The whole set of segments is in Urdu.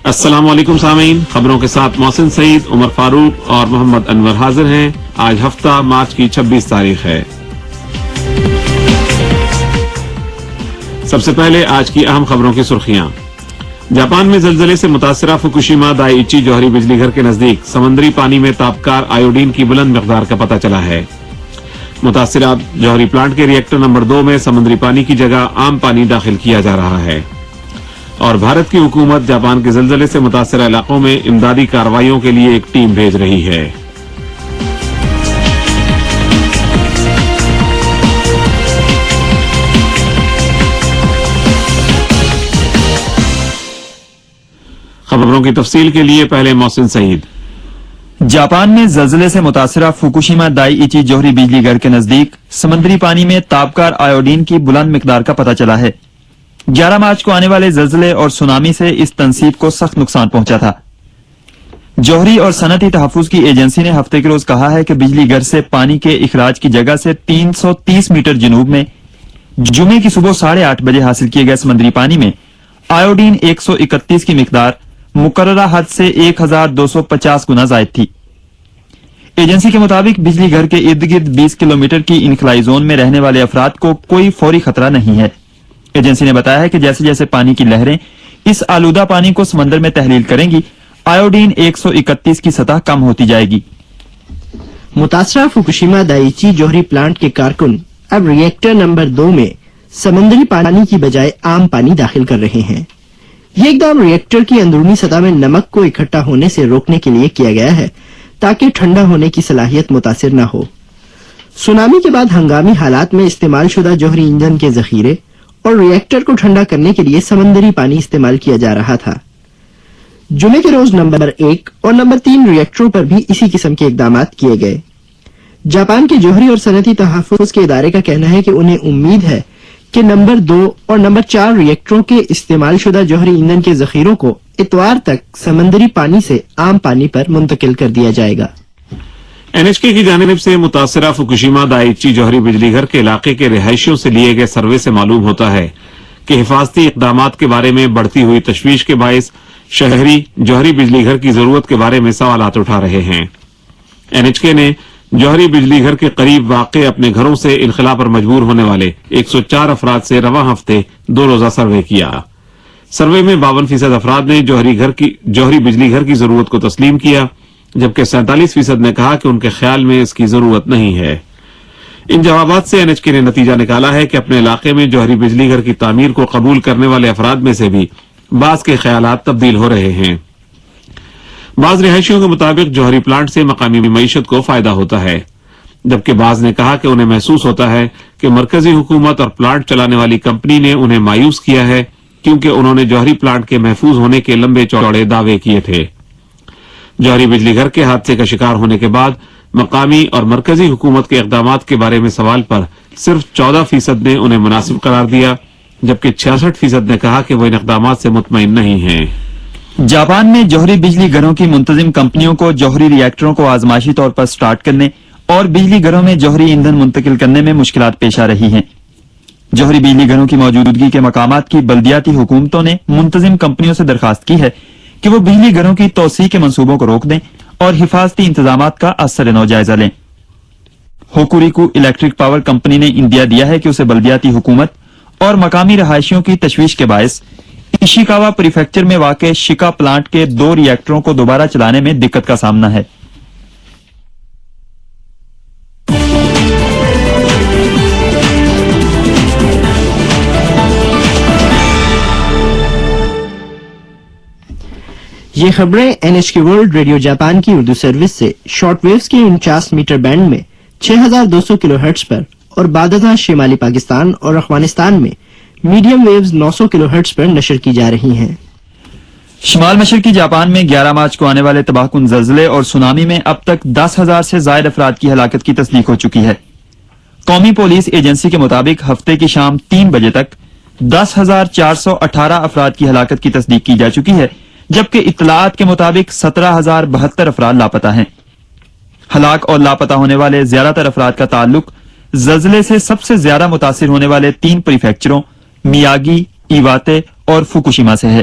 السلام علیکم سامعین، خبروں کے ساتھ محسن سعید، عمر فاروق اور محمد انور حاضر ہیں۔ آج ہفتہ مارچ کی 26 تاریخ ہے۔ سب سے پہلے آج کی اہم خبروں کی سرخیاں۔ جاپان میں زلزلے سے متاثرہ فوکوشیما دائیچی جوہری بجلی گھر کے نزدیک سمندری پانی میں تابکار آیوڈین کی بلند مقدار کا پتہ چلا ہے۔ متاثرہ جوہری پلانٹ کے ری ایکٹر نمبر 2 میں سمندری پانی کی جگہ عام پانی داخل کیا جا رہا ہے۔ اور بھارت کی حکومت جاپان کے زلزلے سے متاثرہ علاقوں میں امدادی کارروائیوں کے لیے ایک ٹیم بھیج رہی ہے۔ خبروں کی تفصیل کے لیے پہلے محسن سعید۔ جاپان میں زلزلے سے متاثرہ فوکوشیما دائیچی جوہری بجلی گھر کے نزدیک سمندری پانی میں تابکار آیوڈین کی بلند مقدار کا پتہ چلا ہے۔ 11 مارچ کو آنے والے زلزلے اور سونامی سے اس تنصیب کو سخت نقصان پہنچا تھا۔ جوہری اور صنعتی تحفظ کی ایجنسی نے ہفتے کے روز کہا ہے کہ بجلی گھر سے پانی کے اخراج کی جگہ سے 330 میٹر جنوب میں جمعے کی صبح 8:30 بجے حاصل کیے گئے سمندری پانی میں آیوڈین 131 کی مقدار مقررہ حد سے 1250 گنا زائد تھی۔ ایجنسی کے مطابق بجلی گھر کے ارد گرد 20 کلومیٹر کی انخلائی زون میں رہنے والے افراد کو کوئی فوری خطرہ نہیں ہے۔ ایجنسی نے بتایا ہے کہ جیسے جیسے پانی کی لہریں اس آلودہ پانی کو سمندر میں تحلیل کریں گی، آیوڈین 131 کی سطح کم ہوتی جائے گی۔ متاثرہ فوکوشیما دائیچی جوہری پلانٹ کے کارکن اب ری ایکٹر نمبر 2 میں سمندری پانی کی بجائے عام پانی داخل کر رہے ہیں۔ یہ اقدام ری ایکٹر کی اندرونی سطح میں نمک کو اکٹھا ہونے سے روکنے کے لیے کیا گیا ہے تاکہ ٹھنڈا ہونے کی صلاحیت متاثر نہ ہو۔ سونامی کے بعد ہنگامی حالات میں استعمال شدہ جوہری ایندھن کے ذخیرے اور ری ایکٹر کو ٹھنڈا کرنے کے لیے سمندری پانی استعمال کیا جا رہا تھا۔ جمعے کے روز نمبر 1 اور نمبر 3 ری ایکٹروں پر بھی اسی قسم کے اقدامات کیے گئے۔ جاپان کے جوہری اور صنعتی تحفظ کے ادارے کا کہنا ہے کہ انہیں امید ہے کہ نمبر 2 اور نمبر 4 ری ایکٹروں کے استعمال شدہ جوہری ایندھن کے ذخیروں کو اتوار تک سمندری پانی سے عام پانی پر منتقل کر دیا جائے گا۔ NHK کی جانب سے متاثرہ فوکوشیما دائیچی جوہری بجلی گھر کے علاقے کے رہائشیوں سے لیے گئے سروے سے معلوم ہوتا ہے کہ حفاظتی اقدامات کے بارے میں بڑھتی ہوئی تشویش کے باعث شہری جوہری بجلی گھر کی ضرورت کے بارے میں سوالات اٹھا رہے ہیں۔ NHK نے جوہری بجلی گھر کے قریب واقع اپنے گھروں سے انخلا پر مجبور ہونے والے 104 افراد سے رواں ہفتے 2 روزہ سروے کیا۔ سروے میں 52% افراد نے جوہری بجلی گھر کی ضرورت کو تسلیم کیا، جبکہ 47% نے کہا کہ ان کے خیال میں اس کی ضرورت نہیں ہے۔ ان جوابات سے NHK نے نتیجہ نکالا ہے کہ اپنے علاقے میں جوہری بجلی گھر کی تعمیر کو قبول کرنے والے افراد میں سے بھی بعض کے خیالات تبدیل ہو رہے ہیں۔ بعض رہائشیوں کے مطابق جوہری پلانٹ سے مقامی معیشت کو فائدہ ہوتا ہے، جبکہ بعض نے کہا کہ انہیں محسوس ہوتا ہے کہ مرکزی حکومت اور پلانٹ چلانے والی کمپنی نے انہیں مایوس کیا ہے کیونکہ انہوں نے جوہری پلانٹ کے محفوظ ہونے کے لمبے چوڑے دعوے کیے تھے۔ جوہری بجلی گھر کے حادثے کا شکار ہونے کے بعد مقامی اور مرکزی حکومت کے اقدامات کے بارے میں سوال پر صرف 14% نے انہیں مناسب قرار دیا، جبکہ 66% نے کہا کہ وہ ان اقدامات سے مطمئن نہیں ہیں۔ جاپان میں جوہری بجلی گھروں کی منتظم کمپنیوں کو جوہری ری ایکٹروں کو آزمائشی طور پر سٹارٹ کرنے اور بجلی گھروں میں جوہری ایندھن منتقل کرنے میں مشکلات پیش آ رہی ہیں۔ جوہری بجلی گھروں کی موجودگی کے مقامات کی بلدیاتی حکومتوں نے منتظم کمپنیوں سے درخواست کی ہے کہ وہ بجلی گھروں کی توسیع کے منصوبوں کو روک دیں اور حفاظتی انتظامات کا اثر نو جائزہ لیں۔ ہوکوریکو الیکٹرک پاور کمپنی نے اندیا دیا ہے کہ اسے بلدیاتی حکومت اور مقامی رہائشیوں کی تشویش کے باعث ایشیکاوا پریفیکچر میں واقع شکا پلانٹ کے 2 ری ایکٹروں کو دوبارہ چلانے میں دقت کا سامنا ہے۔ یہ خبریں NHK ورلڈ ریڈیو جاپان کی اردو سروس سے شارٹ ویوز کے 49 میٹر بینڈ میں 6200 کلو ہرٹز پر اور بعد ازاں شمالی پاکستان اور افغانستان میں میڈیم ویوز 900 کلو ہرٹز پر نشر کی جا رہی ہیں۔ شمال مشرقی جاپان میں 11 مارچ کو آنے والے تباہ کن زلزلے اور سونامی میں اب تک 10,000 سے زائد افراد کی ہلاکت کی تصدیق ہو چکی ہے۔ قومی پولیس ایجنسی کے مطابق ہفتے کی شام 3 بجے تک 10,418 افراد کی ہلاکت کی تصدیق کی جا چکی ہے، جبکہ اطلاعات کے مطابق 17,072 افراد لاپتہ ہیں۔ ہلاک اور لاپتہ ہونے والے زیادہ تر افراد کا تعلق زلزلے سے سب سے زیادہ متاثر ہونے والے 3 پریفیکچروں میاگی، ایواتے اور فوکوشیما سے ہے۔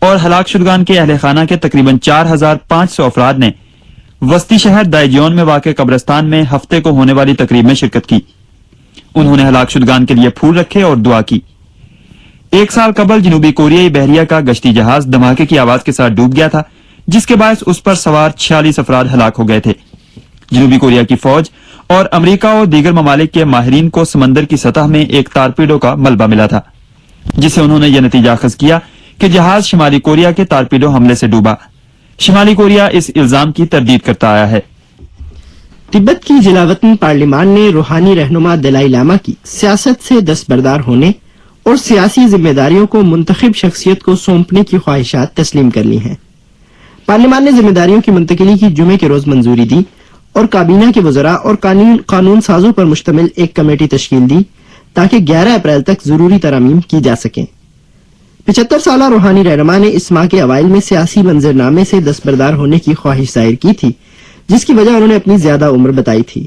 اور ہلاک شدگان کے اہل خانہ کے تقریباً 4500 افراد نے وسطی شہر دائجیون میں واقع قبرستان میں ہفتے کو ہونے والی تقریب میں شرکت کی۔ انہوں نے ہلاک شدگان کے لیے پھول رکھے اور دعا کی۔ 1 سال قبل جنوبی کوریائی بحریہ کا گشتی جہاز دھماکے کی آواز کے ساتھ ڈوب گیا تھا، جس کے باعث اس پر سوار 46 افراد ہلاک ہو گئے تھے۔ جنوبی کوریا کی فوج اور امریکہ اور دیگر ممالک کے ماہرین کو سمندر کی سطح میں ایک تارپیڈو کا ملبہ ملا تھا، جس سے انہوں نے یہ نتیجہ اخذ کیا کہ جہاز شمالی کوریا کے تارپیڈو حملے سے ڈوبا۔ شمالی کوریا اس الزام کی تردید کرتا آیا ہے۔ تبت کی جلاوطن پارلیمان نے روحانی رہنما دلائی لاما کی سیاست سے دستبردار ہونے اور سیاسی ذمہ داریوں کو منتخب شخصیت کو سونپنے کی خواہشات تسلیم کر لی ہیں۔ پارلیمان نے ذمہ داریوں کی منتقلی کی جمعے کے روز منظوری دی اور کابینہ کے وزراء اور قانون سازوں پر مشتمل ایک کمیٹی تشکیل دی تاکہ 11 اپریل تک ضروری ترامیم کی جا سکیں۔ 75 سالہ روحانی رہنما نے اس ماہ کے اوائل میں سیاسی منظرنامے سے دستبردار ہونے کی خواہش ظاہر کی تھی، جس کی وجہ انہوں نے اپنی زیادہ عمر بتائی تھی۔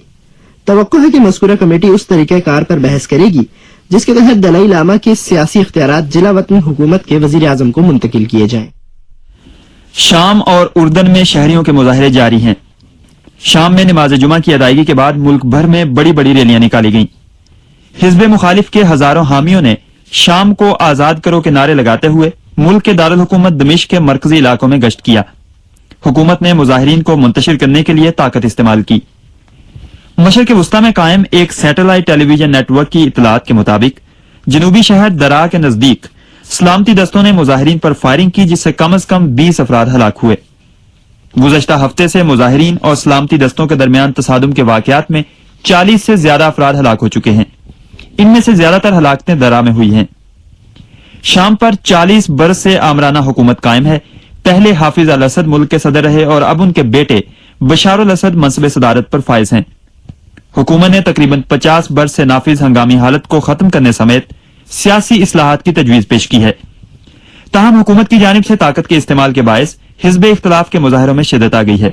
توقع ہے کہ مذکورہ کمیٹی اس طریقہ کار پر بحث کرے گی جس کے تحت دلائی لاما کے سیاسی اختیارات جلاوطن حکومت کے وزیر اعظم کو منتقل کیے جائیں۔ شام اور اردن میں شہریوں کے مظاہرے جاری ہیں۔ شام میں نماز جمعہ کی ادائیگی کے بعد ملک بھر میں بڑی بڑی ریلیاں نکالی گئیں۔ حزب مخالف کے ہزاروں حامیوں نے شام کو آزاد کرو کے نعرے لگاتے ہوئے ملک کے دارالحکومت دمشق کے مرکزی علاقوں میں گشت کیا۔ حکومت نے مظاہرین کو منتشر کرنے کے لیے طاقت استعمال کی۔ مشرق وسطی میں قائم ایک سیٹلائٹ ٹیلی ویژن نیٹ ورک کی اطلاعات کے مطابق جنوبی شہر درا کے نزدیک سلامتی دستوں نے مظاہرین پر فائرنگ کی، جس سے کم از کم 20 افراد ہلاک ہوئے۔ گزشتہ ہفتے سے مظاہرین اور سلامتی دستوں کے درمیان تصادم کے واقعات میں 40 سے زیادہ افراد ہلاک ہو چکے ہیں۔ ان میں سے زیادہ تر ہلاکتیں درا میں ہوئی ہیں۔ شام پر 40 برس سے آمرانہ حکومت قائم ہے۔ پہلے حافظ الاسد ملک کے صدر رہے اور اب ان کے بیٹے بشار الاسد منصب صدارت پر فائز ہیں۔ حکومت نے تقریباً 50 برس سے نافذ ہنگامی حالت کو ختم کرنے سمیت سیاسی اصلاحات کی تجویز پیش کی ہے۔ تاہم حکومت کی جانب سے طاقت کے استعمال کے باعث حزب اختلاف کے مظاہروں میں شدت آ گئی ہے۔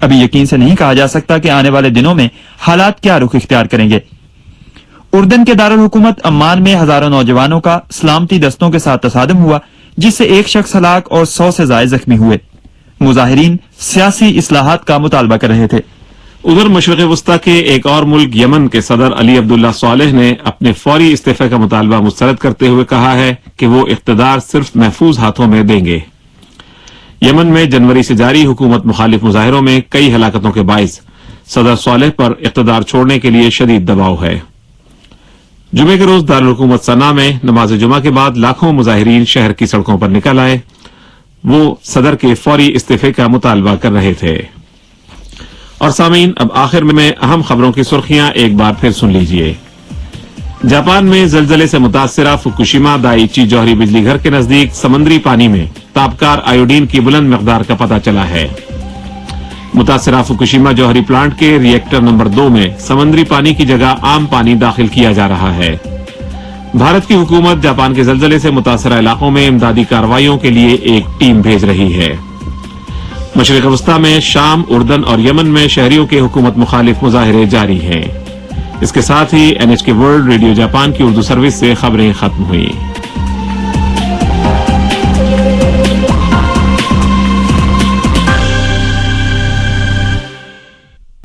ابھی یقین سے نہیں کہا جا سکتا کہ آنے والے دنوں میں حالات کیا رخ اختیار کریں گے۔ اردن کے دارالحکومت عمان میں ہزاروں نوجوانوں کا سلامتی دستوں کے ساتھ تصادم ہوا، جس سے ایک شخص ہلاک اور 100 سے زائد زخمی ہوئے۔ مظاہرین سیاسی اصلاحات کا مطالبہ کر رہے تھے۔ ادھر مشرق وسطی کے ایک اور ملک یمن کے صدر علی عبداللہ صالح نے اپنے فوری استعفے کا مطالبہ مسترد کرتے ہوئے کہا ہے کہ وہ اقتدار صرف محفوظ ہاتھوں میں دیں گے۔ یمن میں جنوری سے جاری حکومت مخالف مظاہروں میں کئی ہلاکتوں کے باعث صدر صالح پر اقتدار چھوڑنے کے لیے شدید دباؤ ہے۔ جمعے کے روز دارالحکومت صنعا میں نماز جمعہ کے بعد لاکھوں مظاہرین شہر کی سڑکوں پر نکل آئے۔ وہ صدر کے فوری استعفے کا مطالبہ کر رہے تھے۔ اور سامعین، اب آخر میں اہم خبروں کی سرخیاں ایک بار پھر سن لیجئے۔ جاپان میں زلزلے سے متاثرہ فوکوشیما دائیچی جوہری بجلی گھر کے نزدیک سمندری پانی میں تابکار آیوڈین کی بلند مقدار کا پتہ چلا ہے۔ متاثرہ فوکوشیما جوہری پلانٹ کے ری ایکٹر نمبر 2 میں سمندری پانی کی جگہ عام پانی داخل کیا جا رہا ہے۔ بھارت کی حکومت جاپان کے زلزلے سے متاثرہ علاقوں میں امدادی کارروائیوں کے لیے ایک ٹیم بھیج رہی ہے۔ مشرق وسطی میں شام، اردن اور یمن میں شہریوں کے حکومت مخالف مظاہرے جاری ہیں۔ اس کے ساتھ ہی NHK ورلڈ ریڈیو جاپان کی اردو سروس سے خبریں ختم ہوئیں۔